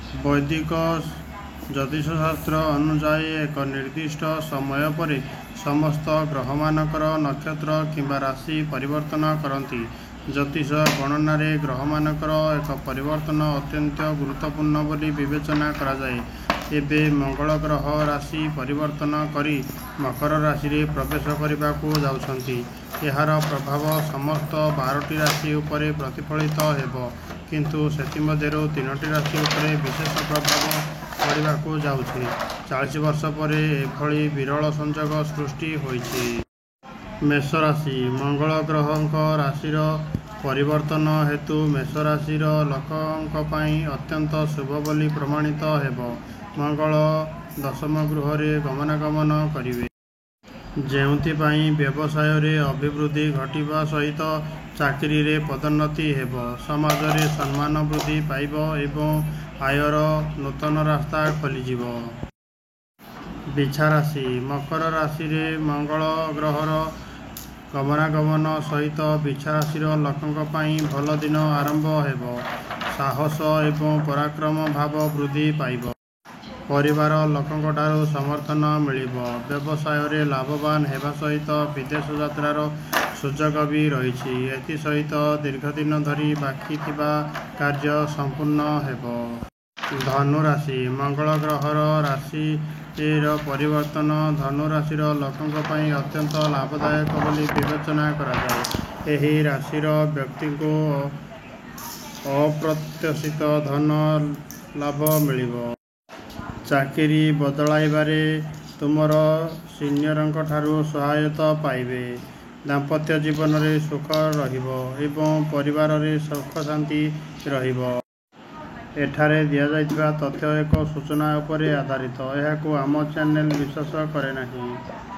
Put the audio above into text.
ବୈଦିକ ଜ୍ୟୋତିଷଶାସ୍ତ୍ର ଅନୁଯାୟୀ ଏକ ନିର୍ଦ୍ଦିଷ୍ଟ ସମୟ ପରେ ସମସ୍ତ ଗ୍ରହମାନଙ୍କର ନକ୍ଷତ୍ର କିମ୍ବା ରାଶି ପରିବର୍ତ୍ତନ କରନ୍ତି। ଜ୍ୟୋତିଷ ଗଣନାରେ ଗ୍ରହମାନଙ୍କର ଏକ ପରିବର୍ତ୍ତନ ଅତ୍ୟନ୍ତ ଗୁରୁତ୍ୱପୂର୍ଣ୍ଣ ବୋଲି ବିବେଚନା କରାଯାଏ। ଏବେ ମଙ୍ଗଳ ଗ୍ରହ ରାଶି ପରିବର୍ତ୍ତନ କରି ମକର ରାଶିରେ ପ୍ରବେଶ କରିବାକୁ ଯାଉଛନ୍ତି। ଏହାର ପ୍ରଭାବ ସମସ୍ତ 12ଟି ରାଶି ଉପରେ ପ୍ରତିଫଳିତ ହେବ, କିନ୍ତୁ ସେଥିମଧ୍ୟରୁ 3ଟି ରାଶି ଉପରେ ବିଶେଷ ପ୍ରଭାବ ପଡ଼ିବାକୁ ଯାଉଛି। 40 ବର୍ଷ ପରେ ଏଭଳି ବିରଳ ସଂଯୋଗ ସୃଷ୍ଟି ହୋଇଛି। ମେଷ ରାଶି। ମଙ୍ଗଳ ଗ୍ରହଙ୍କ ରାଶିର ପରିବର୍ତ୍ତନ ହେତୁ ମେଷ ରାଶିର ଲୋକଙ୍କ ପାଇଁ ଅତ୍ୟନ୍ତ ଶୁଭ ବୋଲି ପ୍ରମାଣିତ ହେବ। ମଙ୍ଗଳ ଦଶମ ଗୃହରେ ଗମନାଗମନ କରିବେ, ଯେଉଁଥିପାଇଁ ବ୍ୟବସାୟରେ ଅଭିବୃଦ୍ଧି ଘଟିବା ସହିତ ଚାକିରିରେ ପଦୋନ୍ନତି ହେବ। ସମାଜରେ ସମ୍ମାନ ବୃଦ୍ଧି ପାଇବ ଏବଂ ଆୟର ନୂତନ ରାସ୍ତା ଖୋଲିଯିବ। ବିଛା ରାଶି। ମକର ରାଶିରେ ମଙ୍ଗଳ ଗ୍ରହର ଗମନାଗମନ ସହିତ ବିଛା ରାଶିର ଲୋକଙ୍କ ପାଇଁ ଭଲ ଦିନ ଆରମ୍ଭ ହେବ। ସାହସ ଏବଂ ପରାକ୍ରମ ଭାବ ବୃଦ୍ଧି ପାଇବ। ପରିବାର ଲୋକଙ୍କଠାରୁ ସମର୍ଥନ ମିଳିବ। ବ୍ୟବସାୟରେ ଲାଭବାନ ହେବା ସହିତ ବିଦେଶ ଯାତ୍ରାର ସୁଯୋଗ ବି ରହିଛି। ଏଥିସହିତ ଦୀର୍ଘଦିନ ଧରି ବାକି ଥିବା କାର୍ଯ୍ୟ ସମ୍ପୂର୍ଣ୍ଣ ହେବ। ଧନୁ ରାଶି। ମଙ୍ଗଳ ଗ୍ରହର ରାଶିର ପରିବର୍ତ୍ତନ ଧନୁ ରାଶିର ଲୋକଙ୍କ ପାଇଁ ଅତ୍ୟନ୍ତ ଲାଭଦାୟକ ବୋଲି ବିବେଚନା କରାଯାଏ। ଏହି ରାଶିର ବ୍ୟକ୍ତିଙ୍କୁ ଅପ୍ରତ୍ୟାଶିତ ଧନ ଲାଭ ମିଳିବ। ଚାକିରି ବଦଳାଇବାରେ ତୁମର ସିନିୟରଙ୍କଠାରୁ ସହାୟତା ପାଇବେ। ଦାମ୍ପତ୍ୟ ଜୀବନରେ ସୁଖ ରହିବ ଏବଂ ପରିବାରରେ ସୁଖ ଶାନ୍ତି ରହିବ। ଏଠାରେ ଦିଆଯାଇଥିବା ତଥ୍ୟ ଏକ ସୂଚନା ଉପରେ ଆଧାରିତ। ଏହାକୁ ଆମ ଚ୍ୟାନେଲ ବିଶ୍ୱାସ କରେ ନାହିଁ।